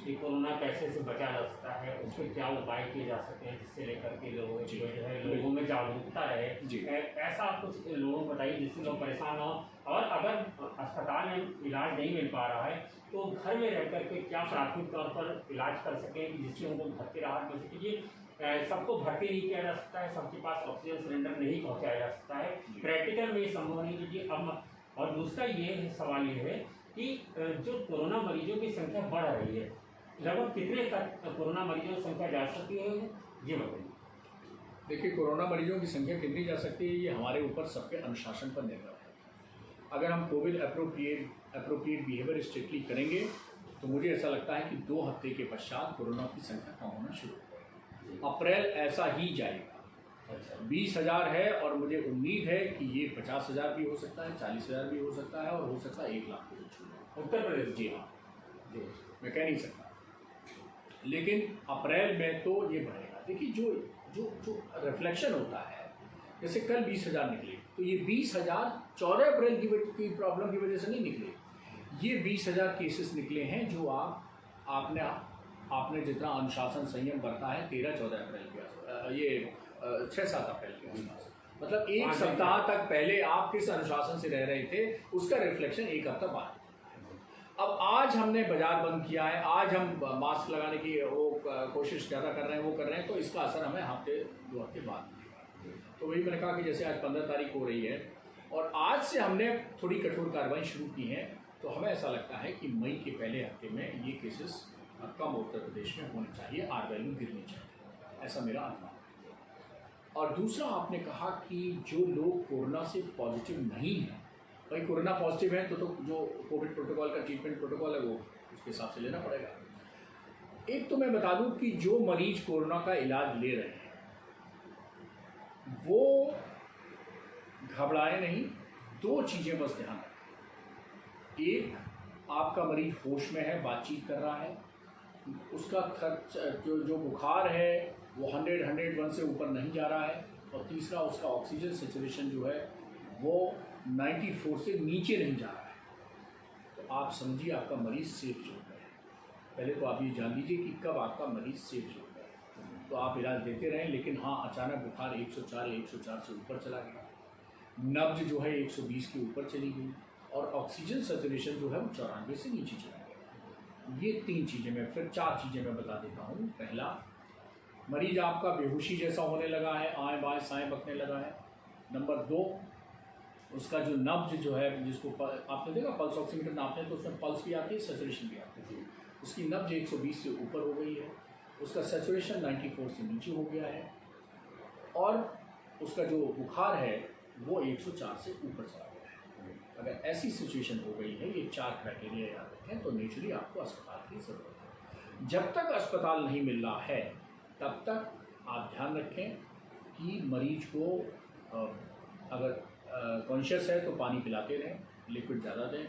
कि कोरोना कैसे से बचा जा सकता है, उसके क्या उपाय किए जा सकते हैं जिससे लेकर के लोगों को जो है लोगों में जागरूकता रहे। ऐसा कुछ लोगों को बताइए जिससे लोग परेशान हो, और अगर अस्पताल में इलाज नहीं मिल पा रहा है तो घर में रह कर के क्या प्राथमिक तौर पर इलाज कर सकें जिससे उनको भर्ती राहत मिल सके। ये सबको भर्ती नहीं किया जा सकता है, सबके पास ऑक्सीजन सिलेंडर नहीं पहुँचाया जा सकता है, प्रैक्टिकल में ये संभव नहीं कीजिए। अब और दूसरा ये सवाल ये है कि जो कोरोना मरीजों की संख्या बढ़ रही है, लगभग कितने तक कोरोना मरीजों की संख्या जा सकती है, ये बताइए। देखिए, कोरोना मरीजों की संख्या कितनी जा सकती है ये हमारे ऊपर सबके अनुशासन पर निर्भर है। अगर हम कोविड अप्रोप्रिएट बिहेवियर स्ट्रिक्टली करेंगे तो मुझे ऐसा लगता है कि 2 हफ्ते के पश्चात कोरोना की संख्या कम होना शुरू हो जाएगी। अप्रैल ऐसा ही जाएगा। 20,000 है और मुझे उम्मीद है कि ये 50,000 भी हो सकता है, 40,000 भी हो सकता है और हो सकता है 1 लाख भी हो सकता है। उत्तर प्रदेश, जी हाँ, जी मैं कह नहीं सकता, लेकिन अप्रैल में तो ये बढ़ेगा। देखिए, जो जो जो रिफ्लेक्शन होता है, जैसे कल 20,000 निकले तो ये 20,000 14 अप्रैल की प्रॉब्लम की वजह से नहीं निकले। ये 20,000 केसेस निकले हैं जो आपने जितना अनुशासन संयम बरता है 13-14 अप्रैल के आसपास, ये 6-7 अप्रैल के आसपास, मतलब 1 सप्ताह तक पहले आप किस अनुशासन से रह रहे थे उसका रिफ्लेक्शन 1 हफ्ता बाद। अब आज हमने बाजार बंद किया है, आज हम मास्क लगाने की वो कोशिश ज़्यादा कर रहे हैं, वो कर रहे हैं, तो इसका असर हमें 1-2 हफ्ते बाद मिलेगा। तो वही मैंने कहा कि जैसे आज 15 तारीख हो रही है और आज से हमने थोड़ी कठोर कार्रवाई शुरू की है, तो हमें ऐसा लगता है कि मई के पहले हफ्ते में ये केसेस कम उत्तर प्रदेश में होने चाहिए, आर वैल्यू गिरनी चाहिए, ऐसा मेरा अनुमान है। और दूसरा, आपने कहा कि जो लोग कोरोना से पॉजिटिव नहीं हैं, भाई कोरोना पॉजिटिव है तो जो कोविड प्रोटोकॉल का ट्रीटमेंट प्रोटोकॉल है वो उसके हिसाब से लेना पड़ेगा। एक तो मैं बता दूं कि जो मरीज कोरोना का इलाज ले रहे हैं वो घबराए नहीं। 2 चीज़ें बस ध्यान रखें। एक, आपका मरीज होश में है, बातचीत कर रहा है, उसका खर्च जो बुखार है वो 100-101 से ऊपर नहीं जा रहा है, और तीसरा, उसका ऑक्सीजन सैचुरेशन जो है वो 94 से नीचे नहीं जा रहा है, तो आप समझिए आपका मरीज सेफ जोन में है। पहले तो आप ये जान लीजिए कि कब आपका मरीज सेफ जोन में है, तो आप इलाज देते रहें। लेकिन हाँ, अचानक बुखार 104 से ऊपर चला गया, नब्ज जो है 120 के ऊपर चली गई, और ऑक्सीजन सैचुरेशन जो है वो 94 से नीचे चला गया, ये 3 चीज़ें मैं फिर 4 चीज़ें मैं बता देता हूँ। पहला, मरीज आपका बेहोशी जैसा होने लगा है, आएँ बाएँ साएँ बकने लगा है। नंबर 2, उसका जो नब्ज जो है, जिसको आपने देखा पल्स ऑक्सीमीटर नापते हैं तो उसमें पल्स भी आती है, सैचुरेशन भी आती है, उसकी नब्ज 120 से ऊपर हो गई है, उसका सैचुरेशन 94 से नीचे हो गया है, और उसका जो बुखार है वो 104 से ऊपर चला गया है। अगर ऐसी सिचुएशन हो गई है, ये 4 क्राइटेरिया याद रखें, तो नेचुरली आपको अस्पताल की ज़रूरत है। जब तक अस्पताल नहीं मिल रहा है तब तक आप ध्यान रखें कि मरीज को अगर कॉन्शियस है तो पानी पिलाते रहें, लिक्विड ज़्यादा दें,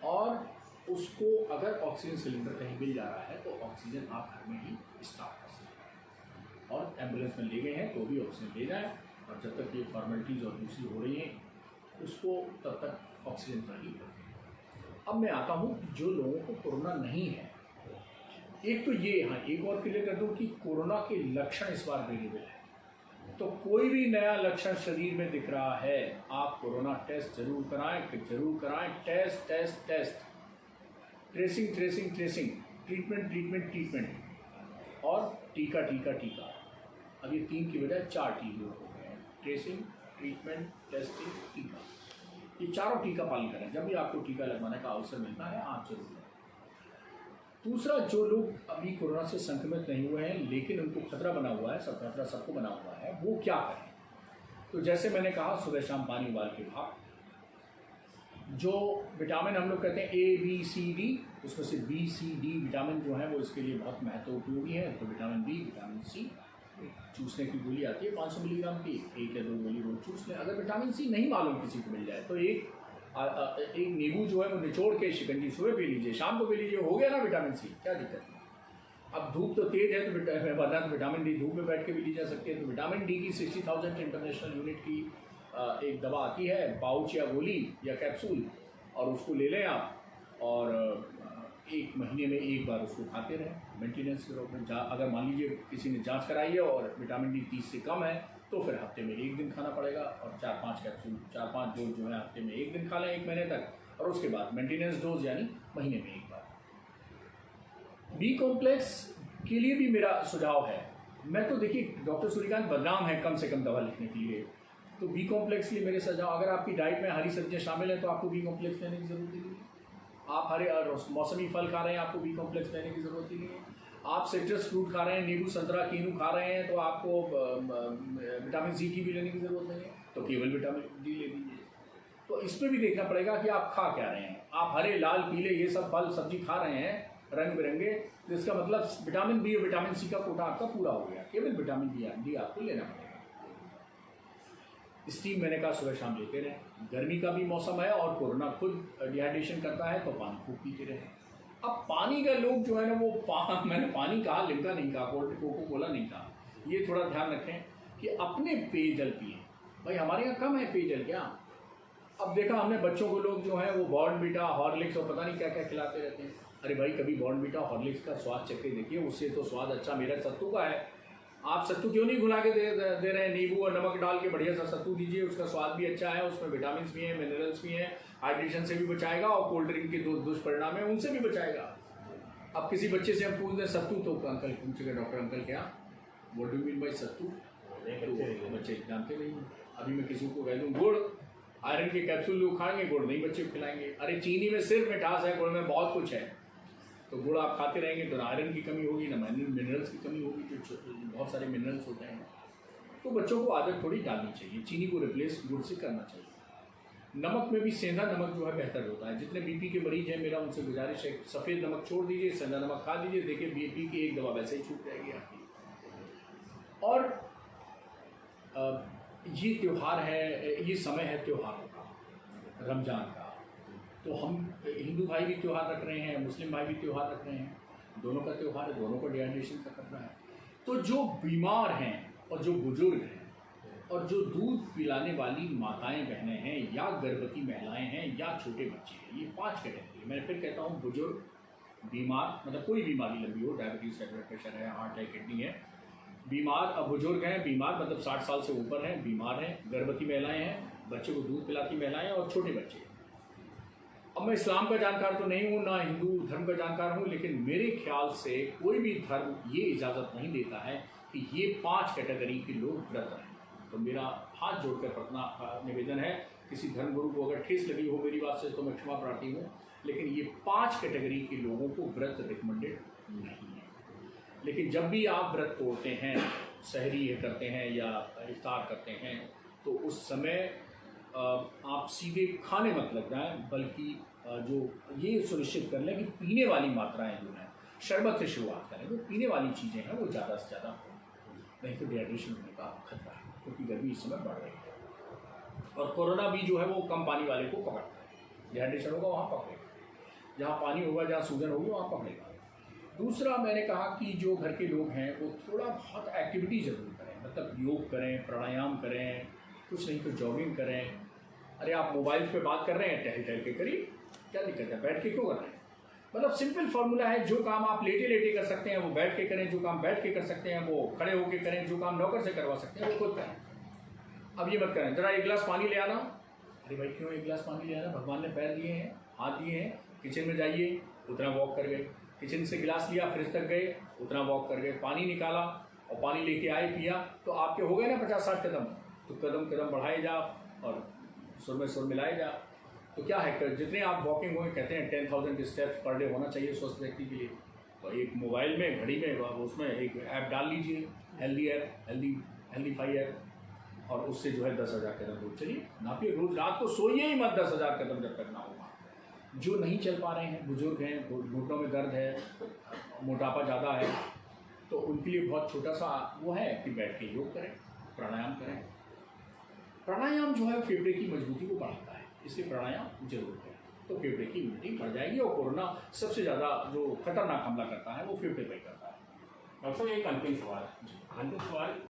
और उसको अगर ऑक्सीजन सिलेंडर कहीं मिल जा रहा है तो ऑक्सीजन आप घर में ही स्टार्ट कर सकते हैं, और एम्बुलेंस में ले गए हैं तो भी ऑक्सीजन ले जाएं, और जब तक ये फॉर्मेलिटीज़ और दूसरी हो रही हैं उसको तब तक ऑक्सीजन पर ही रखें। अब मैं आता हूँ जो लोगों को कोरोना नहीं है, एक तो ये, हाँ एक और क्लियर कर दूँ कि कोरोना के लक्षण इस बार वेरिएबल है, तो कोई भी नया लक्षण शरीर में दिख रहा है, आप कोरोना टेस्ट जरूर कराएं, टेस्ट, ट्रेसिंग, ट्रीटमेंट, और टीका। अब ये 3 की बजाय 4 टीके हो गए हैं, ट्रेसिंग, ट्रीटमेंट, टेस्टिंग, टीका। ये चारों टीका पालन करें। जब भी आपको टीका लगवाने का अवसर मिलता है आप जरूर लें। दूसरा, जो लोग अभी कोरोना से संक्रमित नहीं हुए हैं लेकिन उनको खतरा बना हुआ है, सब खतरा सबको बना हुआ है, वो क्या करें? तो जैसे मैंने कहा, सुबह शाम पानी उबाल के खाओ। जो विटामिन हम लोग कहते हैं A, B, C, D, उसमें से B, C, D विटामिन जो है वो इसके लिए बहुत महत्वपूर्ण है। तो विटामिन B, विटामिन C, चूसने की गोली आती है 500 मिलीग्राम की, 1 या 2 गोली रोज चूस लें। अगर विटामिन C नहीं मालूम किसी को मिल जाए तो एक नींबू जो है वो निचोड़ के शिकंजी सुबह पी लीजिए, शाम को पी लीजिए, हो गया ना विटामिन C, क्या दिक्कत है? अब धूप तो तेज है तो वरना तो विटामिन डी धूप में बैठ के भी ली जा सकती है। तो विटामिन डी की 60,000 इंटरनेशनल यूनिट की एक दवा आती है, पाउच या गोली या कैप्सूल, और उसको ले लें आप, और 1 महीने में 1 बार उसको खाते रहें मेंटेनेंस के रूप में। अगर मान लीजिए किसी ने जांच कराई है और विटामिन डी 30 से कम है तो फिर हफ्ते में 1 दिन खाना पड़ेगा, और 4-5 कैप्सूल 4-5 डोज जो है हफ्ते में 1 दिन खा लें 1 महीने तक, और उसके बाद मेंटेनेंस डोज यानी महीने में 1 बार। बी कॉम्प्लेक्स के लिए भी मेरा सुझाव है, मैं तो देखिए डॉक्टर सूर्यकांत बदनाम है कम से कम दवा लिखने के लिए, तो बी कॉम्प्लेक्स के लिए मेरे सुझाव, अगर आपकी डाइट में हरी सब्जियां शामिल हैं तो आपको बी कॉम्प्लेक्स लेने की ज़रूरत ही नहीं है। आप हरे और मौसमी फल खा रहे हैं, आपको बी कॉम्प्लेक्स लेने की ज़रूरत ही नहीं है। आप सिट्रस फ्रूट खा रहे हैं, नींबू संतरा कीनू खा रहे हैं, तो आपको विटामिन सी की भी लेने की ज़रूरत नहीं है, तो केवल विटामिन डी ले लीजिए। तो इस पर भी देखना पड़ेगा कि आप खा क्या रहे हैं। आप हरे लाल पीले ये सब फल सब्जी खा रहे हैं रंग बिरंगे, तो इसका मतलब विटामिन बी और विटामिन सी का कोटा आपका पूरा हो गया, केवल विटामिन डी आपको लेना पड़ेगा। स्टीम मैंने कहा सुबह शाम लेते रहें, गर्मी का भी मौसम है और कोरोना खुद डिहाइड्रेशन करता है, तो पानी खूब पीते रहें। अब पानी का लोग जो है ना वो मैंने पानी कहा, लिम्का नहीं कहा, कोको कोला नहीं कहा, ये थोड़ा ध्यान रखें कि अपने पेयजल पिए। भाई हमारे यहाँ कम है पेयजल क्या? अब देखा हमने बच्चों को लोग जो है वो बॉर्नवीटा हॉर्लिक्स और पता नहीं क्या क्या खिलाते रहते हैं। अरे भाई कभी बॉर्नवीटा हॉर्लिक्स का स्वाद चख के देखिए, उससे तो स्वाद अच्छा मेरा सत्तू का है। आप सत्तू क्यों नहीं घुला के दे रहे हैं? नींबू और नमक डाल के बढ़िया सा सत्तू दीजिए, उसका स्वाद भी अच्छा है, उसमें विटामिन भी हैं, मिनरल्स भी हैं, हाइड्रेशन से भी बचाएगा और कोल्ड ड्रिंक के दुष्परिणाम है उनसे भी बचाएगा। अब किसी बच्चे से हम पूछ दें सत्तू, तो अंकल पूछेगा डॉक्टर अंकल क्या व्हाट डू मीन बाय सत्तू, तो बच्चे जानते नहीं। अभी मैं किसी को कह दूँ गुड़, आयरन के कैप्सूल लोग खाएंगे, गुड़ नहीं बच्चे को खिलाएंगे। अरे चीनी में सिर्फ मिठास है, गुड़ में बहुत कुछ है, तो गुड़ आप खाते रहेंगे तो ना आयरन की कमी होगी ना मिनरल्स की कमी होगी, जो बहुत सारे मिनरल्स होते हैं। तो बच्चों को आदत थोड़ी डालनी चाहिए, चीनी को रिप्लेस गुड़ से करना चाहिए। नमक में भी सेंधा नमक जो है बेहतर होता है। जितने बीपी के मरीज हैं मेरा उनसे गुजारिश है सफ़ेद नमक छोड़ दीजिए, सेंधा नमक खा लीजिए, देखिए बीपी की एक दवा वैसे ही छूट जाएगी आपकी। और ये त्यौहार है, ये समय है त्योहारों का, रमज़ान का, तो हम हिंदू भाई भी त्यौहार रख रहे हैं, मुस्लिम भाई भी त्यौहार रख रहे हैं, दोनों का त्यौहार है, दोनों को डिहाइड्रेशन का करना है। तो जो बीमार हैं और जो बुजुर्ग हैं और जो दूध पिलाने वाली माताएं बहनें हैं या गर्भवती महिलाएं हैं या छोटे बच्चे हैं, ये 5 कैटेगरी। मैं फिर कहता हूँ बुजुर्ग, बीमार मतलब कोई बीमारी लंबी हो, डायबिटीज़ है, ब्लड प्रेशर है, हार्ट है, किडनी है, बीमार। अब बुजुर्ग हैं, बीमार मतलब 60 साल से ऊपर हैं, बीमार हैं, गर्भवती महिलाएं हैं, बच्चे को दूध पिलाती महिलाएं और छोटे बच्चे। अब मैं इस्लाम का जानकार तो नहीं हूँ, ना हिंदू धर्म का जानकार हूँ, लेकिन मेरे ख्याल से कोई भी धर्म ये इजाज़त नहीं देता है कि ये 5 कैटेगरी के लोग व्रत रहें। तो मेरा हाथ जोड़कर प्रार्थना निवेदन है, किसी धर्मगुरु को अगर ठेस लगी हो मेरी बात से तो मैं क्षमा प्रार्थी हूँ, लेकिन ये 5 कैटेगरी के लोगों को व्रत रिकमेंडेड नहीं है। लेकिन जब भी आप व्रत तोड़ते हैं, सहरी करते हैं या इफ्तार करते हैं, तो उस समय आप सीधे खाने मत लग जाएं, बल्कि जो ये सुनिश्चित कर लें कि पीने वाली मात्राएं जो हैं, शरबत से शुरुआत करें, जो पीने वाली चीज़ें हैं वो ज़्यादा से ज़्यादा हों, नहीं तो डिहाइड्रेशन होने का खतरा है, क्योंकि गर्मी इस समय बढ़ रही है। और कोरोना भी जो है वो कम पानी वाले को पकड़ता है, डिहाइड्रेशन होगा वहाँ पकड़ेगा, जहाँ पानी होगा, जहाँ सूजन होगी वहाँ पकड़ेगा। दूसरा मैंने कहा कि जो घर के लोग हैं वो थोड़ा बहुत एक्टिविटी ज़रूर करें, मतलब योग करें, प्राणायाम करें, कुछ नहीं तो जॉगिंग करें। अरे आप मोबाइल पे बात कर रहे हैं, टहल के करिए, क्या दिक्कत है, बैठ के क्यों कर रहे हैं? मतलब सिंपल फार्मूला है, जो काम आप लेटे लेटे कर सकते हैं वो बैठ के करें, जो काम बैठ के कर सकते हैं वो खड़े होके करें, जो काम नौकर से करवा सकते हैं वो खुद करें। अब ये मत करें, जरा 1 गिलास पानी ले आना, अरे भाई क्यों 1 गिलास पानी ले आना, भगवान ने पैर दिए हैं, हाथ दिए हैं, किचन में जाइए, उतना वॉक कर गए, किचन से गिलास लिया, फ्रिज तक गए, उतना वॉक कर गए, पानी निकाला और पानी लेके आए, पिया, तो आपके हो गए ना 50-60 कदम। तो कदम बढ़ाए जा और सुर में सुर मिलाए जा। तो क्या है, जितने आप वॉकिंग होंगे, कहते हैं 10,000 स्टेप्स पर डे होना चाहिए स्वस्थ व्यक्ति के लिए। तो एक मोबाइल में, घड़ी में, उसमें एक ऐप डाल लीजिए, हेल्दीफाई ऐप, और उससे जो है 10,000 कदम रोज चलिए, नापिए, रोज रात को सोइए ही मत 10,000 कदम जब तक ना होगा। जो नहीं चल पा रहे हैं, बुजुर्ग हैं, घुटनों में दर्द है, मोटापा ज़्यादा है, तो उनके लिए बहुत छोटा सा वो है कि बैठ के योग करें, प्राणायाम करें। प्राणायाम जो है फेफड़े की मजबूती को बढ़ाता है, इसलिए प्राणायाम जरूर करें, तो फेफड़े की इम्यूनिटी बढ़ जाएगी। और कोरोना सबसे ज़्यादा जो खतरनाक हमला करता है वो फेफड़े पर करता है। डॉक्टर साहब एक अंतिम सवाल,